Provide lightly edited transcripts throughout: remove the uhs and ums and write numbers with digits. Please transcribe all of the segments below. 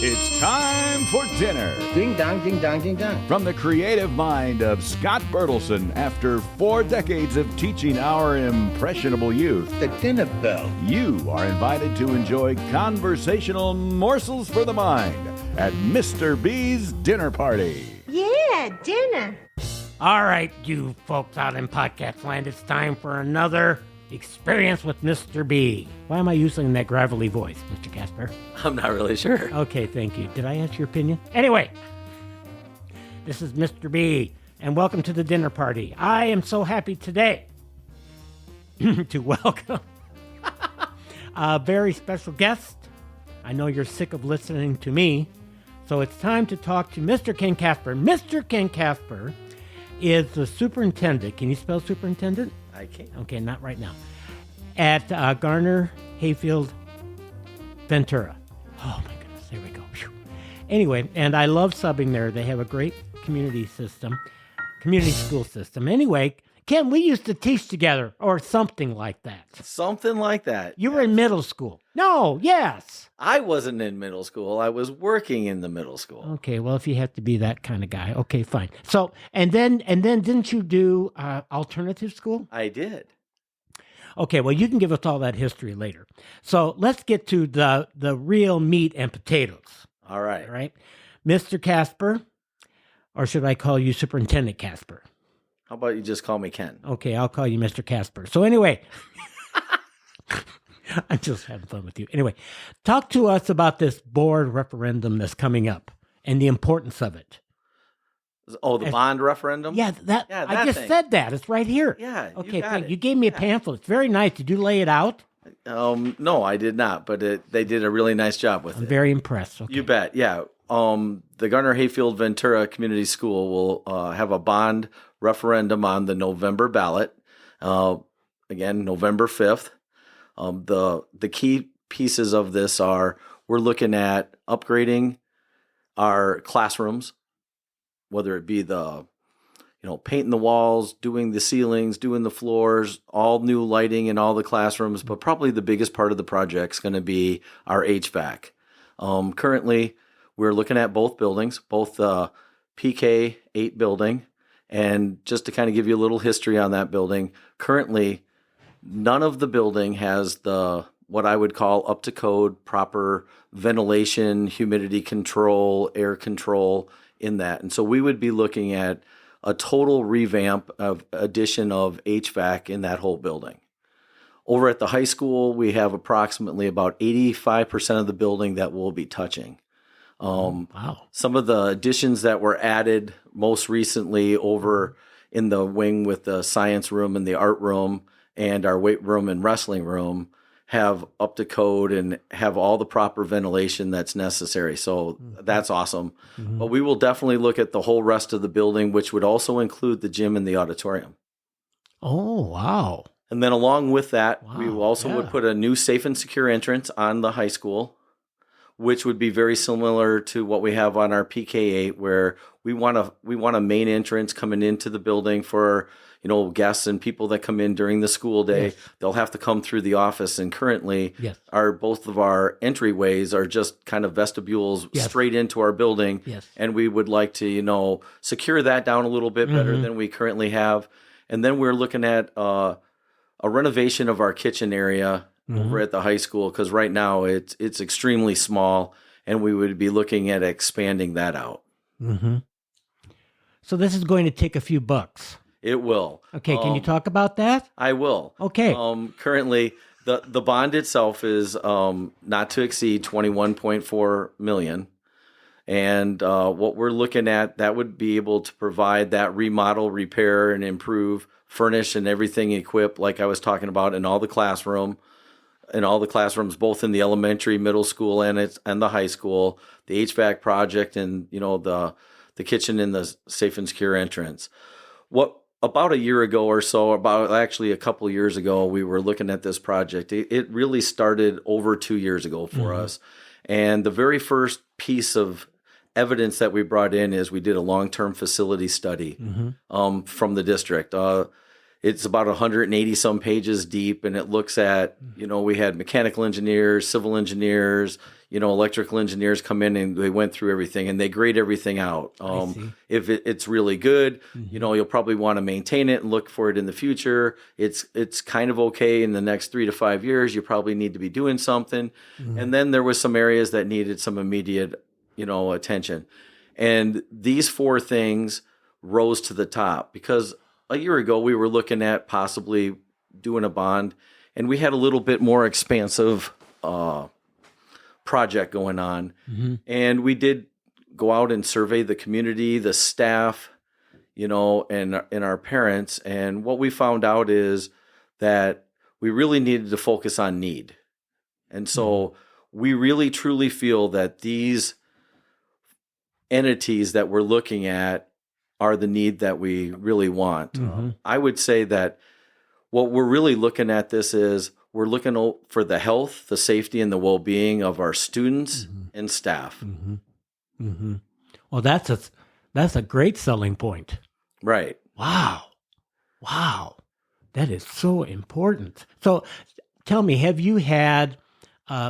It's time for dinner. Ding dong, ding dong, ding dong. From the creative mind of Scott Bertelson, after 4 decades of teaching our impressionable youth, The dinner bell. you are invited to enjoy conversational morsels for the mind at Mr. B's dinner party. Yeah, dinner. All right, you folks out in podcast land, it's time for another experience with Mr. B. Why am I using that gravelly voice, Mr. Kasper? I'm not really sure. Okay, thank you. Did I ask your opinion? Anyway, this is Mr. B, and welcome to the dinner party. I am so happy today to welcome a very special guest. I know you're sick of listening to me, so it's time to talk to Mr. Ken Kasper. Mr. Ken Kasper is the superintendent. Can you spell superintendent? I can't. Okay, not right now. At Garner-Hayfield-Ventura. Oh my goodness, there we go. Phew. Anyway, and I love subbing there. They have a great community school system. Anyway, Ken, we used to teach together or something like that. Something like that. You were in middle school. No, yes. I wasn't in middle school. I was working in the middle school. Okay, well, if you have to be that kind of guy, okay, fine. So, and then didn't you do alternative school? I did. Okay, well, you can give us all that history later. So let's get to the real meat and potatoes. All right. All right, Mr. Kasper, or should I call you Superintendent Kasper? How about you just call me Ken? Okay, I'll call you Mr. Kasper. So anyway, I'm just having fun with you. Anyway, talk to us about this board referendum that's coming up and the importance of it. Oh, the bond referendum? Yeah, that I just thing. said that. It's right here. Yeah, Okay, you got thank it. you. Gave me a pamphlet. It's very nice. Did you lay it out? No, I did not, but they did a really nice job with I'm it. very impressed. Okay. You bet, yeah. The Garner-Hayfield-Ventura Community School will have a bond referendum on the November ballot. Again, November 5th. The key pieces of this are we're looking at upgrading our classrooms, whether it be painting the walls, doing the ceilings, doing the floors, all new lighting in all the classrooms, but probably the biggest part of the project is going to be our HVAC. Currently, we're looking at both buildings, both the PK 8 building, and just to kind of give you a little history on that building, currently, none of the building has what I would call up to code, proper ventilation, humidity control, air control in that. And so we would be looking at a total revamp of addition of HVAC in that whole building. Over at the high school, we have approximately about 85% of the building that we'll be touching. Wow. Some of the additions that were added most recently over in the wing with the science room and the art room and our weight room and wrestling room have up to code and have all the proper ventilation that's necessary. So that's awesome. Mm-hmm. But we will definitely look at the whole rest of the building, which would also include the gym and the auditorium. Oh, wow. And then along with that, we Wow, also yeah. would put a new safe and secure entrance on the high school, which would be very similar to what we have on our PK8, where we want a main entrance coming into the building for guests and people that come in during the school day. Yes. They'll have to come through the office, and currently, Yes. both of our entryways are just kind of vestibules Yes. straight into our building. Yes. And we would like to secure that down a little bit better Mm-hmm. than we currently have. And then we're looking at a renovation of our kitchen area over at the high school, because right now it's extremely small, and we would be looking at expanding that out. Mm-hmm. So this is going to take a few bucks. It will. Okay, can you talk about that? I will. Okay. Currently, the bond itself is not to exceed $21.4 million. And what we're looking at, that would be able to provide that remodel, repair, and improve, furnish, and everything equipped, like I was talking about, in all the classrooms, both in the elementary, middle school, and the high school, the HVAC project, and the kitchen and the safe and secure entrance. About a year ago or so, about actually a couple of years ago, we were looking at this project. It really started over 2 years ago for us. And the very first piece of evidence that we brought in is we did a long-term facility study from the district. It's about 180 some pages deep, and it looks at, we had mechanical engineers, civil engineers, electrical engineers come in, and they went through everything and they grade everything out. If it's really good, you'll probably want to maintain it and look for it in the future. It's kind of okay in the next 3 to 5 years. You probably need to be doing something. And then there was some areas that needed some immediate, attention. And these 4 things rose to the top because a year ago we were looking at possibly doing a bond, and we had a little bit more expansive project going on. And we did go out and survey the community, the staff, and our parents. And what we found out is that we really needed to focus on need. And so we really truly feel that these entities that we're looking at are the need that we really want. I would say that what we're really looking at this is we're looking for the health, the safety, and the well-being of our students and staff. Well, that's a great selling point. Right. Wow. That is so important. So tell me, have you had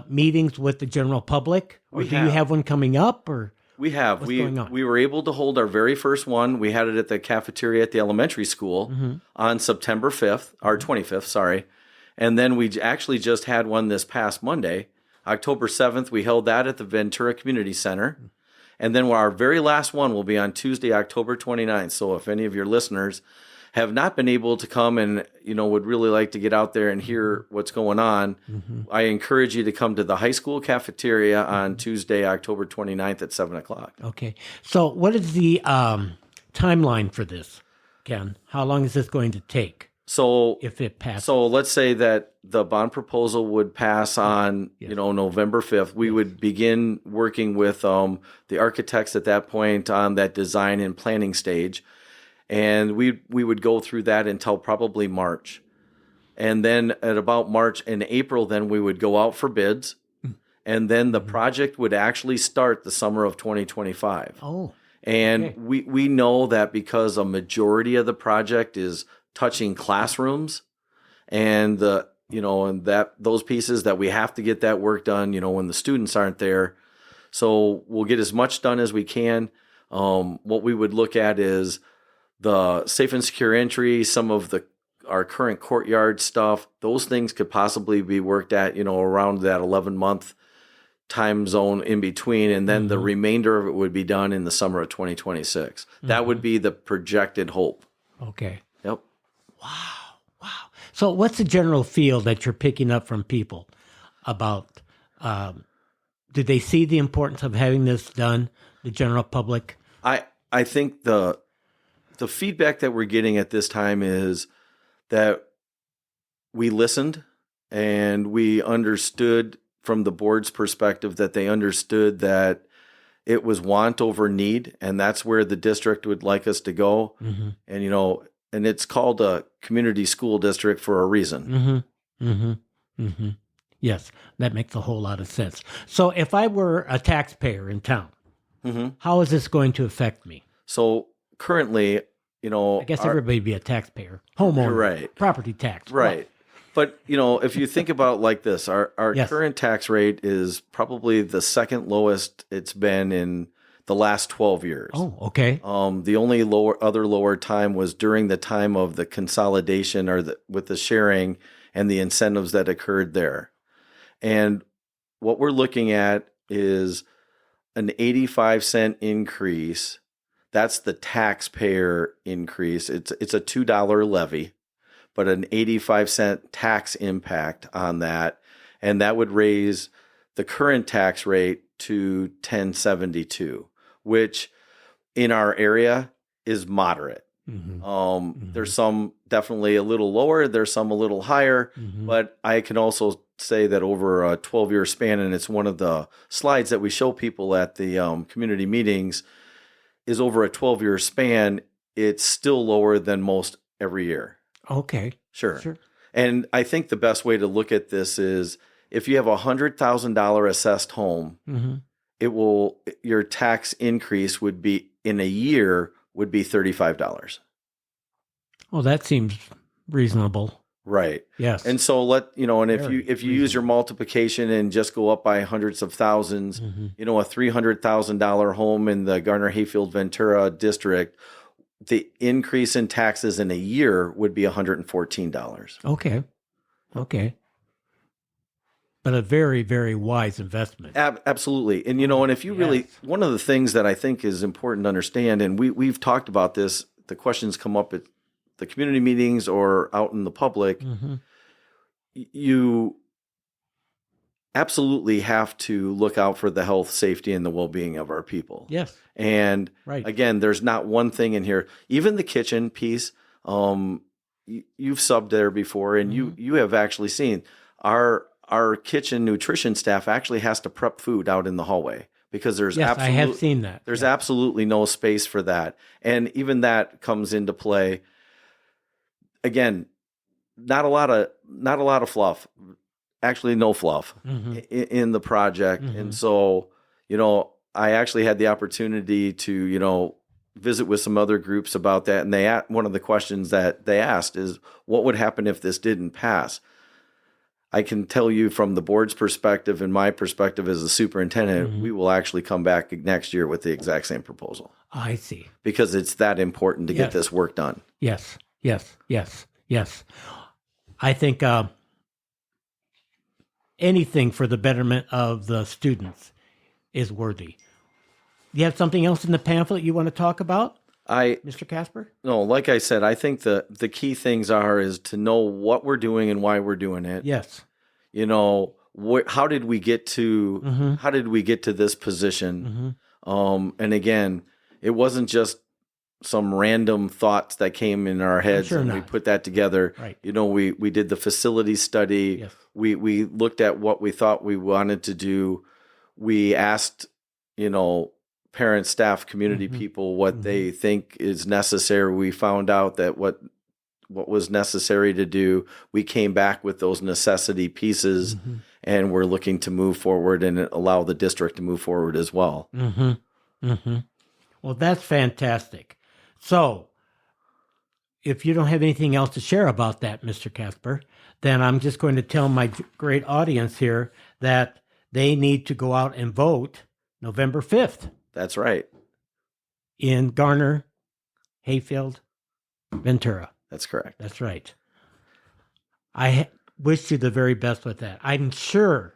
meetings with the general public? Or do you have one coming up? Or we have. What's going on? We were able to hold our very first one. We had it at the cafeteria at the elementary school on September 5th, or 25th, sorry. And then we actually just had one this past Monday, October 7th. We held that at the Ventura Community Center. And then our very last one will be on Tuesday, October 29th. So if any of your listeners have not been able to come and, would really like to get out there and hear what's going on, I encourage you to come to the high school cafeteria on Tuesday, October 29th at 7 o'clock. Okay. So what is the timeline for this, Ken? How long is this going to take? So if it passes. So let's say that the bond proposal would pass on, November 5th. We would begin working with the architects at that point on that design and planning stage. And we would go through that until probably March. And then at about March and April, then we would go out for bids. And then the project would actually start the summer of 2025. Oh. And okay. we know that because a majority of the project is touching classrooms and those pieces that we have to get that work done, when the students aren't there. So we'll get as much done as we can. What we would look at is the safe and secure entry, some of our current courtyard stuff. Those things could possibly be worked at, around that 11-month time zone in between. And then the remainder of it would be done in the summer of 2026. That would be the projected hope. Okay. Yep. Wow. So what's the general feel that you're picking up from people about, do they see the importance of having this done, the general public? I think the feedback that we're getting at this time is that we listened and we understood from the board's perspective that they understood that it was want over need, and that's where the district would like us to go. And, and it's called a community school district for a reason. Yes, that makes a whole lot of sense. So if I were a taxpayer in town, how is this going to affect me? So currently, I guess everybody would be a taxpayer, homeowner, right, property tax. Right. But, if you think about it like this, our Yes. current tax rate is probably the second lowest it's been in the last 12 years. Oh, okay. The only lower time was during the time of the consolidation with the sharing and the incentives that occurred there. And what we're looking at is an 85-cent increase. That's the taxpayer increase. It's a $2 levy, but an 85-cent tax impact on that. And that would raise the current tax rate to $10.72, which in our area is moderate. There's some definitely a little lower, there's some a little higher, but I can also say that over a 12-year span, and it's one of the slides that we show people at the community meetings, is over a 12-year span, it's still lower than most every year. Okay. Sure. And I think the best way to look at this is if you have a $100,000 assessed home, your tax increase would be in a year would be $35. Well, that seems reasonable. Right. Yes. And so and if Very you use your multiplication and just go up by hundreds of thousands, a $300,000 home in the Garner-Hayfield-Ventura district, the increase in taxes in a year would be $114. Okay. But a very, very wise investment. Absolutely. And, and if you really, one of the things that I think is important to understand, and we've talked about this, the questions come up at the community meetings or out in the public, you absolutely have to look out for the health, safety, and the well-being of our people. Yes. And right. Again, there's not one thing in here. Even the kitchen piece, you've subbed there before, and you have actually seen our kitchen nutrition staff actually has to prep food out in the hallway because there's I have seen that. There's absolutely no space for that. And even that comes into play. Again, not a lot of fluff. Actually, no fluff in the project. And so, I actually had the opportunity to, visit with some other groups about that. And one of the questions that they asked is, what would happen if this didn't pass? I can tell you from the board's perspective and my perspective as a superintendent, we will actually come back next year with the exact same proposal. I see. Because it's that important to get this work done. Yes. I think anything for the betterment of the students is worthy. You have something else in the pamphlet you want to talk about, Mr. Kasper? No, like I said, I think the key things is to know what we're doing and why we're doing it. Yes. How did we get to this position? And again, it wasn't just some random thoughts that came in our heads we put that together. Right. We did the facility study. Yes. We looked at what we thought we wanted to do. We asked, parents, staff, community people what they think is necessary. We found out that what was necessary to do. We came back with those necessity pieces, and we're looking to move forward and allow the district to move forward as well. Well, that's fantastic. So, if you don't have anything else to share about that, Mr. Kasper, then I'm just going to tell my great audience here that they need to go out and vote November 5th. That's right. In Garner-Hayfield-Ventura. That's correct. That's right. I wish you the very best with that. I'm sure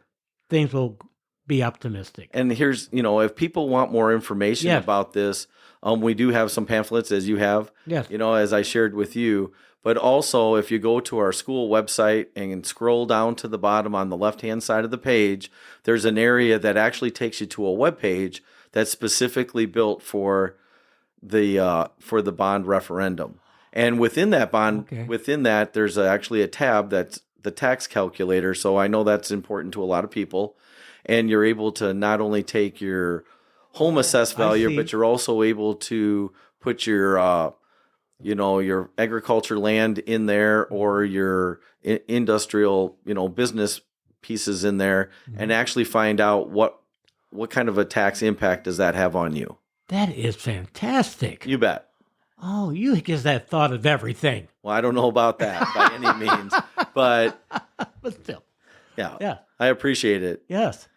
things will be optimistic. And here's, if people want more information about this, we do have some pamphlets, as you have, as I shared with you. But also, if you go to our school website and scroll down to the bottom on the left-hand side of the page, there's an area that actually takes you to a web page that's specifically built for the bond referendum. And within that bond, there's actually a tab that's the tax calculator. So I know that's important to a lot of people. And you're able to not only take your home assessed value, but you're also able to put your your agriculture land in there or your industrial, business pieces in there and actually find out what kind of a tax impact does that have on you. That is fantastic. You bet. Oh, you just that thought of everything. Well, I don't know about that by any means, but still. Yeah. I appreciate it. Yes.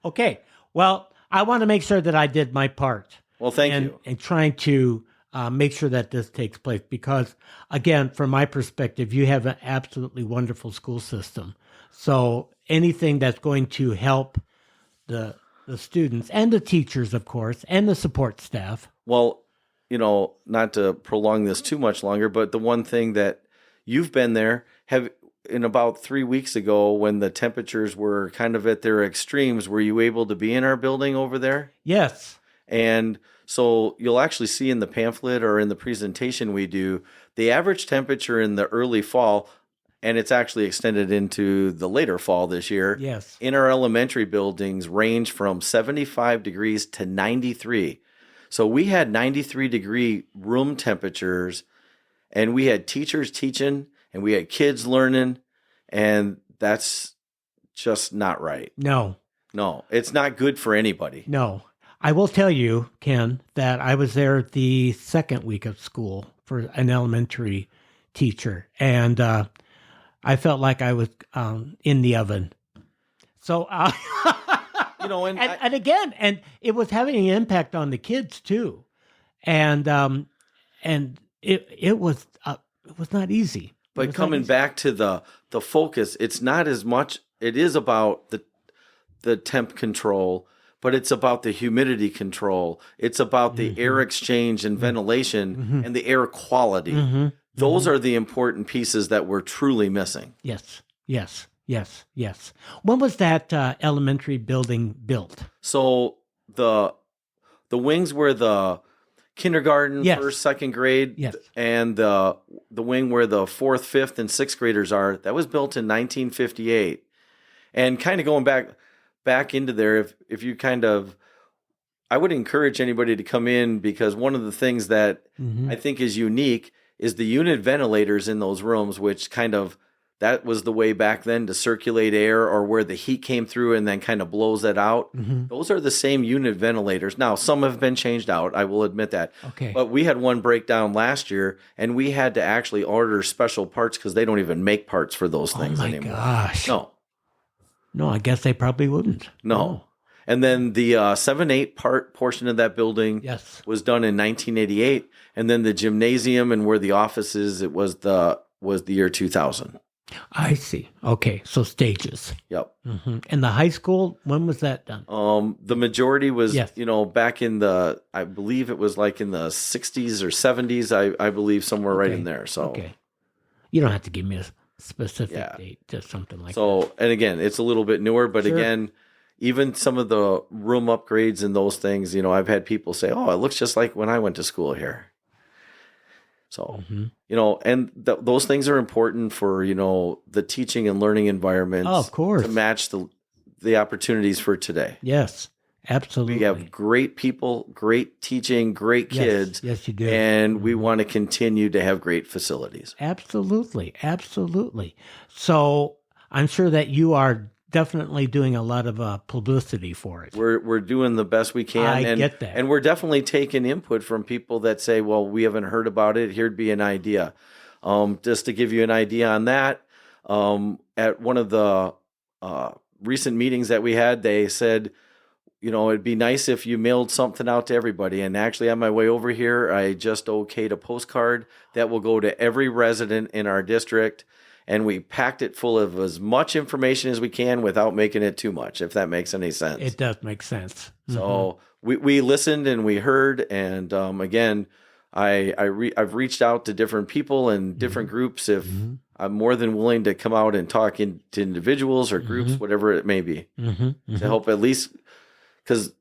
Okay. Well, I want to make sure that I did my part. Well, thank you. And trying to make sure that this takes place because, again, from my perspective, you have an absolutely wonderful school system. So anything that's going to help the students and the teachers, of course, and the support staff. Well, not to prolong this too much longer, but the one thing that you've been there, in about 3 weeks ago when the temperatures were kind of at their extremes, were you able to be in our building over there? Yes. And so you'll actually see in the pamphlet or in the presentation we do, the average temperature in the early fall, and it's actually extended into the later fall this year. Yes. In our elementary buildings range from 75 degrees to 93. So we had 93-degree room temperatures, and we had teachers teaching, and we had kids learning, and that's just not right. No, it's not good for anybody. No. I will tell you, Ken, that I was there the second week of school for an elementary teacher, and I felt like I was in the oven. So, You know, and again, and it was having an impact on the kids too, and it was not easy. But coming back to the focus, it's not as much. It is about the temp control, but it's about the humidity control. It's about the air exchange and ventilation and the air quality. Those are the important pieces that we're truly missing. Yes. When was that elementary building built? So the wings were the kindergarten, first, second grade, and the wing where the fourth, fifth, and sixth graders are. That was built in 1958. And kind of going back into there, if you I would encourage anybody to come in, because one of the things that I think is unique is the unit ventilators in those rooms, which that was the way back then to circulate air, or where the heat came through and then kind of blows it out. Those are the same unit ventilators. Now, some have been changed out, I will admit that. Okay. But we had one breakdown last year, and we had to actually order special parts because they don't even make parts for those things anymore. Oh, my gosh. No, I guess they probably wouldn't. No. And then the 7-8 part portion of that building was done in 1988. And then the gymnasium and where the office is, it was the year 2000. I see. Okay, so stages. Yep. And the high school, when was that done? The majority was, back in I believe it was like in the 60s or 70s, I believe, somewhere right in there. So you don't have to give me a specific date, just something like that. So, and again, it's a little bit newer, but again, even some of the room upgrades and those things, I've had people say, "Oh, it looks just like when I went to school here." So, and those things are important for, the teaching and learning environments. Oh, of course. To match the opportunities for today. Yes, absolutely. We have great people, great teaching, great kids. Yes, you do. And we want to continue to have great facilities. Absolutely. So I'm sure that you are definitely doing a lot of publicity for it. We're doing the best we can. I get that. And we're definitely taking input from people that say, well, we haven't heard about it. Here'd be an idea. Just to give you an idea on that, at one of the recent meetings that we had, they said, it'd be nice if you mailed something out to everybody. And actually, on my way over here, I just okayed a postcard that will go to every resident in our district. And we packed it full of as much information as we can without making it too much, if that makes any sense. It does make sense. So we listened and we heard. And again, I've reached out to different people and different groups. If I'm more than willing to come out and talk to individuals or groups, whatever it may be, to help at least, because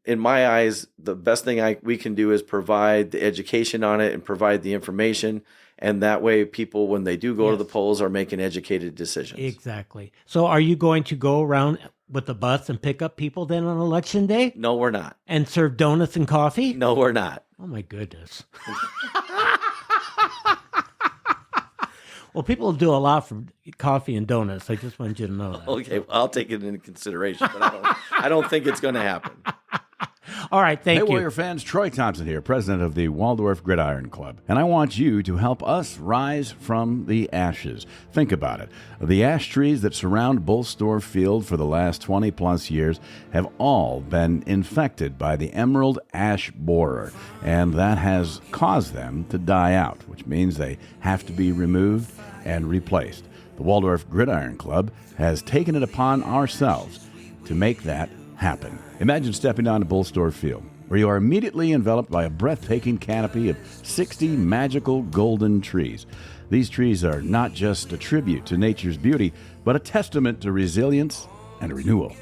in my eyes, the best thing we can do is provide the education on it and provide the information. And that way people, when they do go to the polls, are making educated decisions. Exactly. So are you going to go around with the bus and pick up people then on election day? No, we're not. And serve donuts and coffee? No, we're not. Oh, my goodness. Well, people do a lot for coffee and donuts. I just wanted you to know that. Okay, well, I'll take it into consideration, but I don't think it's going to happen. All right, thank you. Hey, Warrior fans, Troy Thompson here, president of the Waldorf Gridiron Club. And I want you to help us rise from the ashes. Think about it. The ash trees that surround Bullstorf Field for the last 20-plus years have all been infected by the emerald ash borer, and that has caused them to die out, which means they have to be removed and replaced. The Waldorf Gridiron Club has taken it upon ourselves to make that happen. Imagine stepping onto Bullstorf Field, where you are immediately enveloped by a breathtaking canopy of 60 magical golden trees. These trees are not just a tribute to nature's beauty, but a testament to resilience and renewal.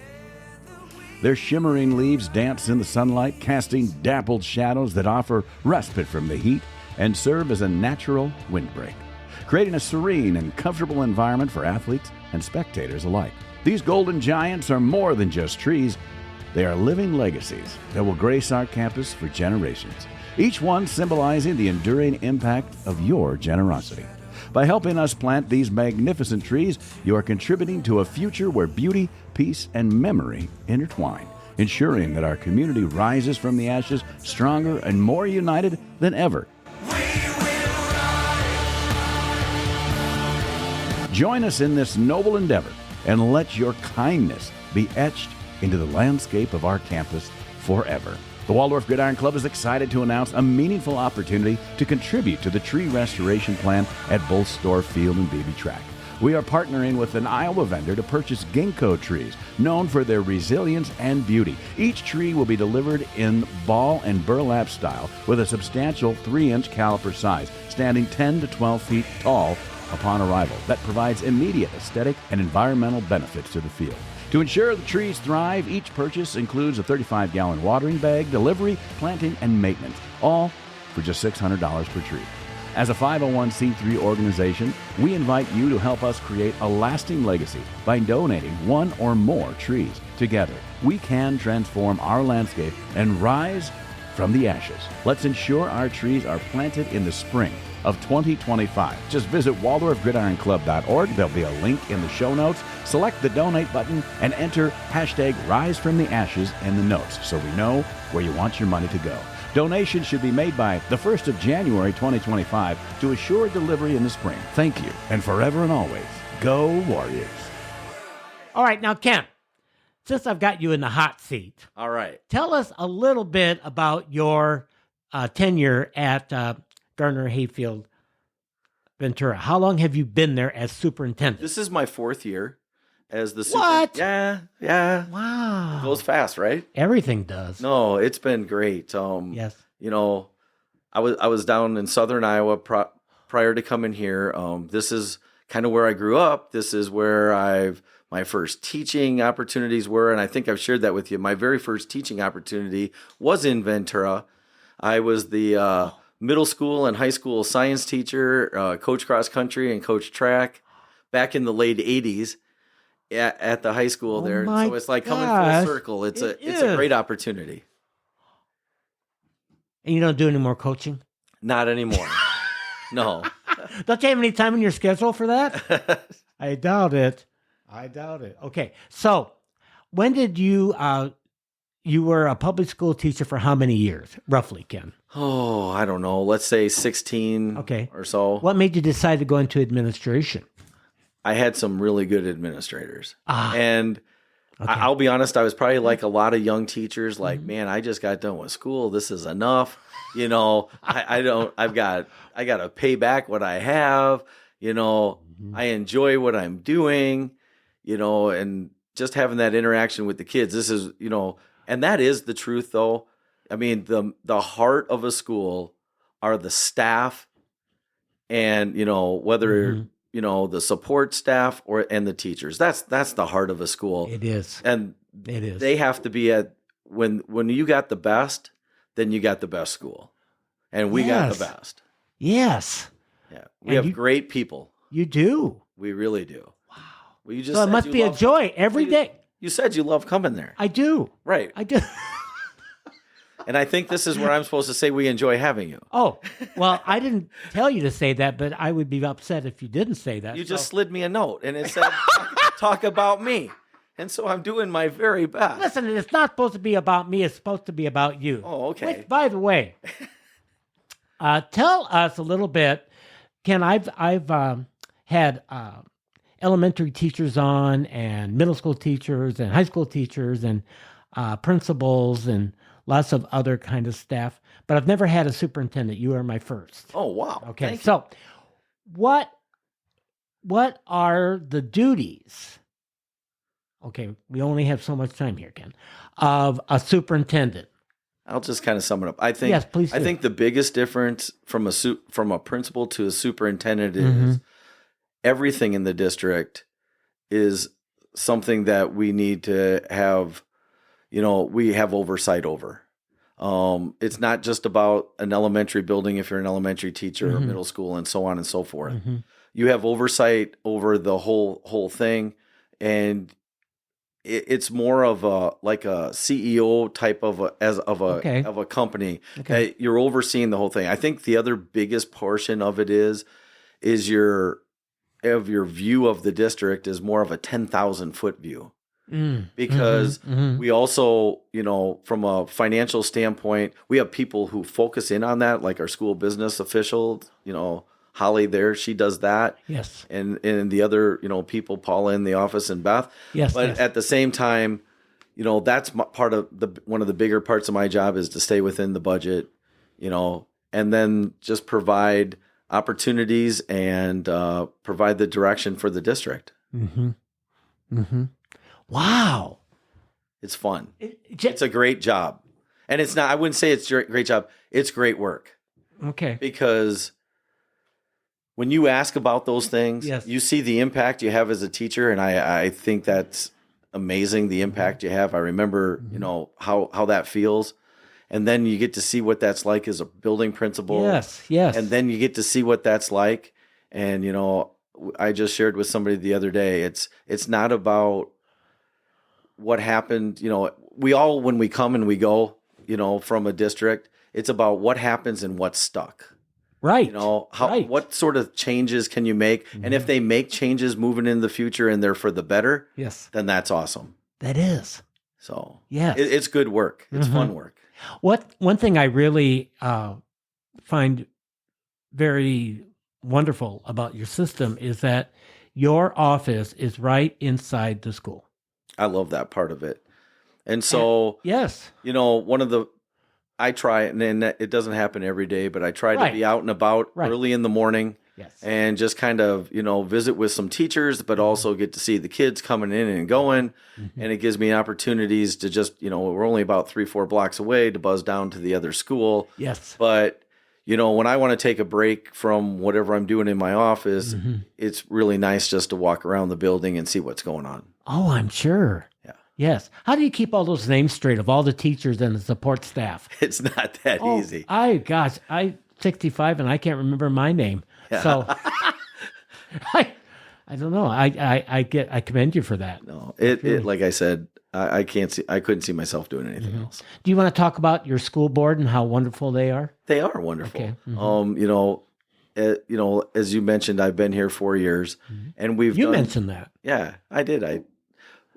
Their shimmering leaves dance in the sunlight, casting dappled shadows that offer respite from the heat and serve as a natural windbreak, creating a serene and comfortable environment for athletes and spectators alike. These golden giants are more than just trees. They are living legacies that will grace our campus for generations, each one symbolizing the enduring impact of your generosity. By helping us plant these magnificent trees, you are contributing to a future where beauty, peace, and memory intertwine, ensuring that our community rises from the ashes stronger and more united than ever. We will rise. Join us in this noble endeavor and let your kindness be etched into the landscape of our campus forever. The Waldorf Gridiron Club is excited to announce a meaningful opportunity to contribute to the tree restoration plan at Bullstorf Field and Beebe Track. We are partnering with an Iowa vendor to purchase ginkgo trees, known for their resilience and beauty. Each tree will be delivered in ball and burlap style with a substantial 3-inch caliper size, standing 10 to 12 feet tall upon arrival. That provides immediate aesthetic and environmental benefits to the field. To ensure the trees thrive, each purchase includes a 35-gallon watering bag, delivery, planting, and maintenance, all for just $600 per tree. As a 501c3 organization, we invite you to help us create a lasting legacy by donating one or more trees. Together, we can transform our landscape and rise from the ashes. Let's ensure our trees are planted in the spring of 2025. Just visit WaldorfGridironClub.org. There'll be a link in the show notes. Select the donate button and enter hashtag Rise from the Ashes in the notes so we know where you want your money to go. Donations should be made by the 1st of January 2025 to assure delivery in the spring. Thank you, and forever and always, go Warriors. All right, now, Ken, since I've got you in the hot seat, All right. tell us a little bit about your tenure at Garner-Hayfield-Ventura. How long have you been there as superintendent? This is my 4th year as the What? Yeah. Wow. It goes fast, right? Everything does. No, it's been great. Yes. You know, I was down in southern Iowa prior to coming here. This is kind of where I grew up. This is where my first teaching opportunities were, and I think I've shared that with you. My very first teaching opportunity was in Ventura. I was the middle school and high school science teacher, coach cross country and coach track back in the late 80s at the high school there. My So it's like coming gosh. full circle. It's a is. great opportunity. And you don't do any more coaching? Not anymore. No. Don't you have any time in your schedule for that? I doubt it. Okay. So when did you were a public school teacher for how many years, roughly, Ken? Oh, I don't know. Let's say 16 or so. What made you decide to go into administration? I had some really good administrators. Ah. And Okay. I'll be honest, I was probably like a lot of young teachers, like, man, I just got done with school. This is enough. You know, I got to pay back what I have. You know, I enjoy what I'm doing, you know, and just having that interaction with the kids. This is, you know, and that is the truth, though. I mean, the heart of a school are the staff and, you know, whether, you know, the support staff and the teachers. That's the heart of a school. It is. And It is. they have to be at when you got the best, then you got the best school. And we got the best. Yes. Yeah. We have great people. You do. We really do. Wow. Well, you just So it said must you be a love- joy every day. You said you love coming there. I do. Right. I do. And I think this is where I'm supposed to say we enjoy having you. Oh, well, I didn't tell you to say that, but I would be upset if you didn't say that. You just slid me a note and it said, talk about me. And so I'm doing my very best. Listen, it's not supposed to be about me. It's supposed to be about you. Oh, okay. Which, by the way, tell us a little bit. Ken, I've had elementary teachers on, and middle school teachers, and high school teachers, and principals, and lots of other kind of staff. But I've never had a superintendent. You are my first. Oh, wow. Okay. Thank you. So, what are the duties? Okay, we only have so much time here, Ken, of a superintendent. I'll just kind of sum it up. I think Yes, please do. I think the biggest difference from a principal to a superintendent is everything in the district is something that we need to have, you know, we have oversight over. It's not just about an elementary building if you're an elementary teacher or middle school and so on and so forth. You have oversight over the whole thing, and it's more of a CEO type of a company. Okay. You're overseeing the whole thing. I think the other biggest portion of it is your view of the district is more of a 10,000 foot view. Because we also, you know, from a financial standpoint, we have people who focus in on that, like our school business officials, you know, Holly there, she does that. Yes. And the other, people, Paula in the office and Beth. Yes. But yes. at the same time, that's part of one of the bigger parts of my job is to stay within the budget, and then just provide opportunities and provide the direction for the district. Mm-hmm. Mm-hmm. Wow. It's fun. It's a great job. And it's not, I wouldn't say it's a great job. It's great work. Okay. Because when you ask about those things, yes. you see the impact you have as a teacher. And I think that's amazing, the impact you have. I remember, how that feels. And then you get to see what that's like as a building principal. Yes, yes. And then you get to see what that's like. And, I just shared with somebody the other day, it's not about what happened. We all, when we come and we go, from a district, it's about what happens and what's stuck. Right. What sort of changes can you make? Mm-hmm. And if they make changes moving in the future and they're for the better, yes, then that's awesome. That is. So yes, it's good work. It's fun work. One thing I really find very wonderful about your system is that your office is right inside the school. I love that part of it. And so, yes, I try, and it doesn't happen every day, but I try right. to be out and about right. early in the morning. Yes. And just kind of, visit with some teachers, but also get to see the kids coming in and going. Mm-hmm. And it gives me opportunities to just, we're only about 3-4 blocks away, to buzz down to the other school. Yes. But, when I want to take a break from whatever I'm doing in my office, mm-hmm. it's really nice just to walk around the building and see what's going on. Oh, I'm sure. Yeah. Yes. How do you keep all those names straight of all the teachers and the support staff? It's not that easy. I'm 65 and I can't remember my name. Yeah. So I don't know. I commend you for that. No, it like I said, I couldn't see myself doing anything mm-hmm. else. Do you want to talk about your school board and how wonderful they are? They are wonderful. Okay. Mm-hmm. As you mentioned, I've been here 4 years, mm-hmm. and You mentioned that. Yeah, I did.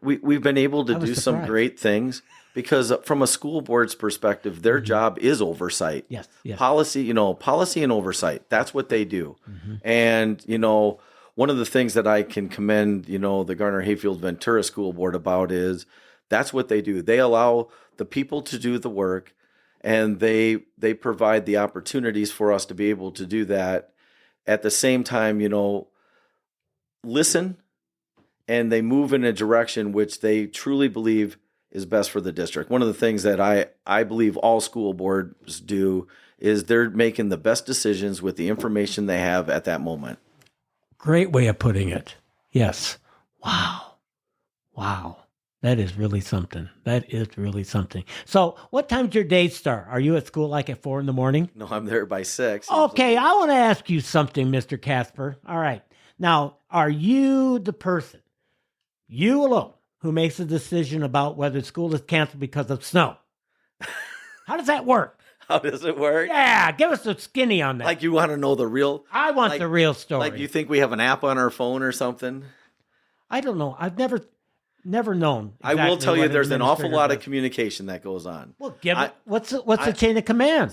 We've been able to do surprised. some great things because from a school board's perspective, their mm-hmm. job is oversight. Yes. Policy and oversight. That's what they do. Mm-hmm. And, one of the things that I can commend, the Garner-Hayfield-Ventura School Board about is that's what they do. They allow the people to do the work, and they provide the opportunities for us to be able to do that. At the same time, listen, and they move in a direction which they truly believe is best for the district. One of the things that I believe all school boards do is they're making the best decisions with the information they have at that moment. Great way of putting it. Yes. Wow. That is really something. So what time's your day start? Are you at school like at 4 a.m? No, I'm there by 6. Okay, I want to ask you something, Mr. Kasper. All right. Now, are you the person, you alone, who makes a decision about whether school is canceled because of snow? How does that work? How does it work? Yeah, give us a skinny on that. Like you want to know the real? I want the real story. Like you think we have an app on our phone or something? I don't know. I've never known. I will tell you, there's an awful lot of communication that goes on. Well, what's the chain of command?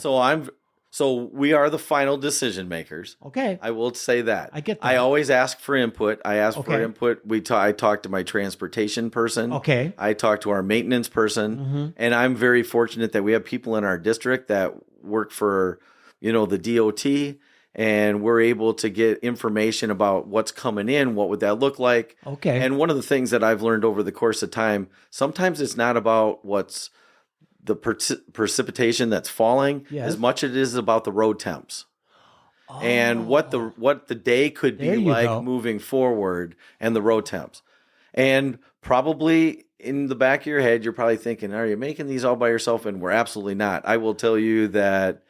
So we are the final decision makers. Okay. I will say that. I get that. I always ask for input. For input. I talk to my transportation person. Okay. I talk to our maintenance person. Mm-hmm. And I'm very fortunate that we have people in our district that work for, the DOT, and we're able to get information about what's coming in, what would that look like. Okay. And one of the things that I've learned over the course of time, sometimes it's not about what's the precipitation that's falling, as much as it is about the road temps. And what the day could be like moving forward, and the road temps. And probably in the back of your head, you're probably thinking, are you making these all by yourself? And we're absolutely not. I will tell you that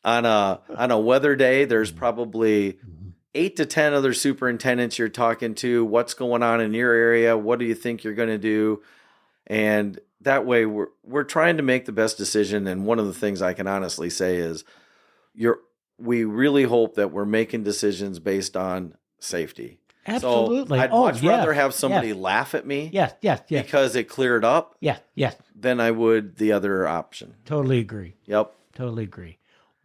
on a weather day, there's probably 8 to 10 other superintendents you're talking to. What's going on in your area? What do you think you're going to do? And that way we're trying to make the best decision. And one of the things I can honestly say is we really hope that we're making decisions based on safety. Absolutely. So I'd much rather have somebody laugh at me yes. because it cleared up yes. than I would the other option. Totally agree. Yep. Totally agree.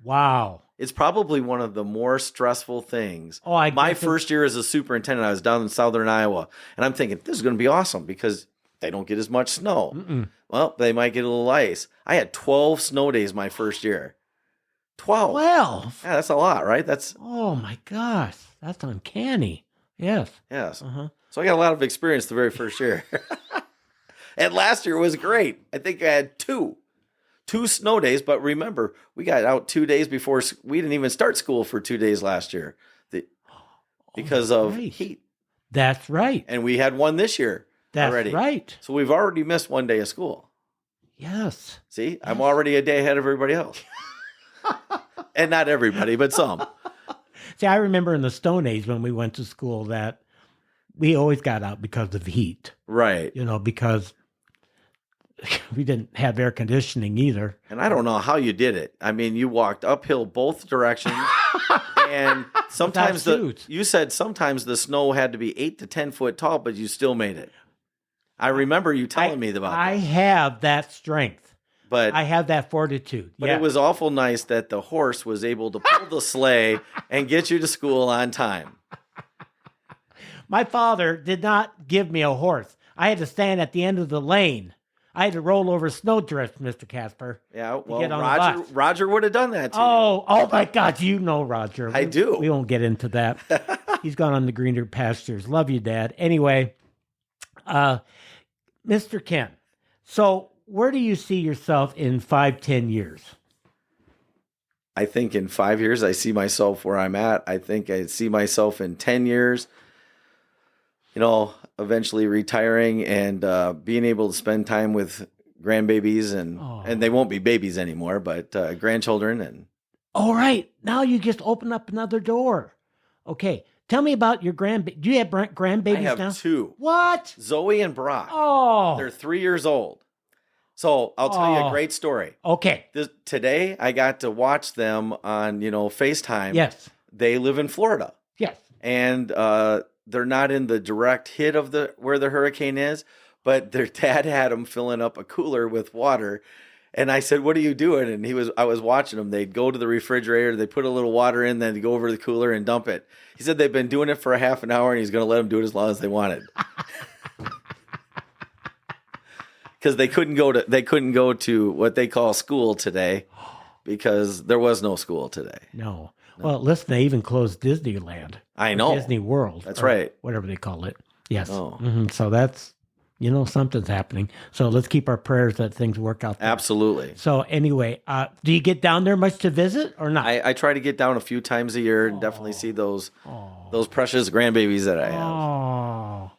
Wow. It's probably one of the more stressful things. Oh, I My guess first year as a superintendent, I was down in southern Iowa, and I'm thinking, this is going to be awesome because they don't get as much snow. Well, they might get a little ice. I had 12 snow days my first year. 12. 12. Yeah, that's a lot, right? Oh, my gosh. That's uncanny. Yes. Yes. So I got a lot of experience the very first year. And last year was great. I think I had two snow days, but remember, we got out 2 days before we didn't even start school for 2 days last year because of heat. That's right. And we had one this year already. That's right. So we've already missed 1 day of school. Yes. See, I'm already a day ahead of everybody else. And not everybody, but some. See, I remember in the Stone Age when we went to school that we always got out because of heat. Right. Because we didn't have air conditioning either. And I don't know how you did it. I mean, you walked uphill both directions. And sometimes you said sometimes the snow had to be 8 to 10 foot tall, but you still made it. I remember you telling me about that. I have that strength. But I have that fortitude. But it was awful nice that the horse was able to pull the sleigh and get you to school on time. My father did not give me a horse. I had to stand at the end of the lane. I had to roll over snowdrifts, Mr. Kasper. Yeah, well, get on the bus. Roger would have done that to you. Oh my God, you know Roger. I do. We won't get into that. He's gone on the greener pastures. Love you, Dad. Anyway, Mr. Ken, so where do you see yourself in 5-10 years? I think in 5 years, I see myself where I'm at. I think I see myself in 10 years, eventually retiring and being able to spend time with grandbabies and they won't be babies anymore, but grandchildren. And all right. Now you just open up another door. Okay. Tell me about your grandbaby. Do you have grandbabies now? I have 2. What? Zoe and Brock. Oh. They're 3 years old. So I'll tell you a great story. Okay. Today, I got to watch them on, FaceTime. Yes. They live in Florida. Yes. And they're not in the direct hit of where the hurricane is, but their dad had them filling up a cooler with water. And I said, "What are you doing?" And I was watching them. They'd go to the refrigerator, they put a little water in, then go over to the cooler and dump it. He said they've been doing it for a half an hour and he's going to let them do it as long as they wanted. Because they couldn't go to what they call school today because there was no school today. No. Well, listen, they even closed Disneyland. I know. Disney World. That's right. Whatever they call it. Yes. Oh. So that's, something's happening. So let's keep our prayers that things work out there. Absolutely. So anyway, do you get down there much to visit or not? I try to get down a few times a year and definitely see those precious grandbabies that I have. Oh.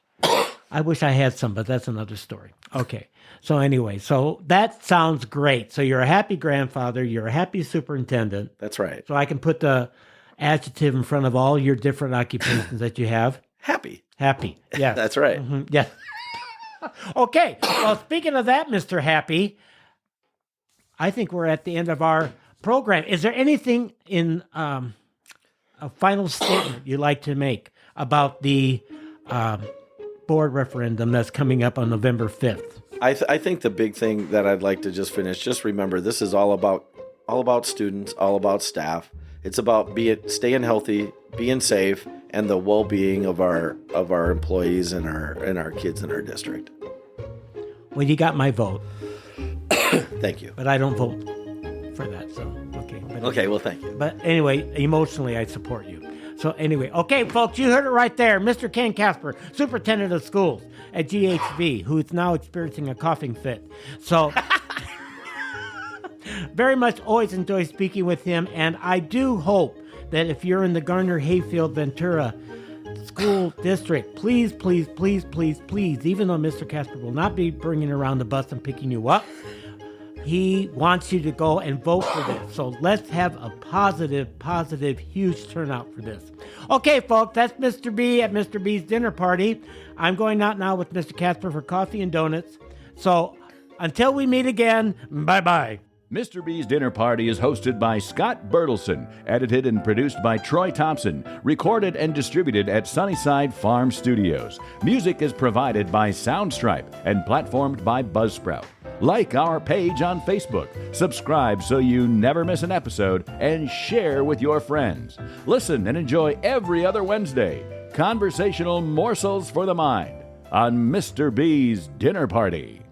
I wish I had some, but that's another story. Okay. So anyway, so that sounds great. So you're a happy grandfather. You're a happy superintendent. That's right. So I can put the adjective in front of all your different occupations that you have. Happy. Happy. Yeah. That's right. Mm-hmm. Yeah. Okay. Well, speaking of that, Mr. Happy, I think we're at the end of our program. Is there anything in a final statement you'd like to make about the board referendum that's coming up on November 5th? I think the big thing that I'd like to just finish, just remember, this is all about students, all about staff. It's about staying healthy, being safe, and the well-being of our employees and our kids in our district. Well, you got my vote. Thank you. But I don't vote for that, so okay. Okay, well, thank you. But anyway, emotionally, I support you. So anyway, okay, folks, you heard it right there. Mr. Ken Kasper, Superintendent of Schools at GHV, who is now experiencing a coughing fit. So very much always enjoy speaking with him. And I do hope that if you're in the Garner-Hayfield-Ventura school district, please, please, please, please, please, even though Mr. Kasper will not be bringing around the bus and picking you up, he wants you to go and vote for this. So let's have a positive, huge turnout for this. Okay, folks, that's Mr. B at Mr. B's dinner party. I'm going out now with Mr. Kasper for coffee and donuts. So until we meet again, bye-bye. Mr. B's Dinner Party is hosted by Scott Bertelson, edited and produced by Troy Thompson, recorded and distributed at Sunnyside Farm Studios. Music is provided by Soundstripe and platformed by Buzzsprout. Like our page on Facebook, subscribe so you never miss an episode, and share with your friends. Listen and enjoy every other Wednesday conversational morsels for the mind on Mr. B's Dinner Party.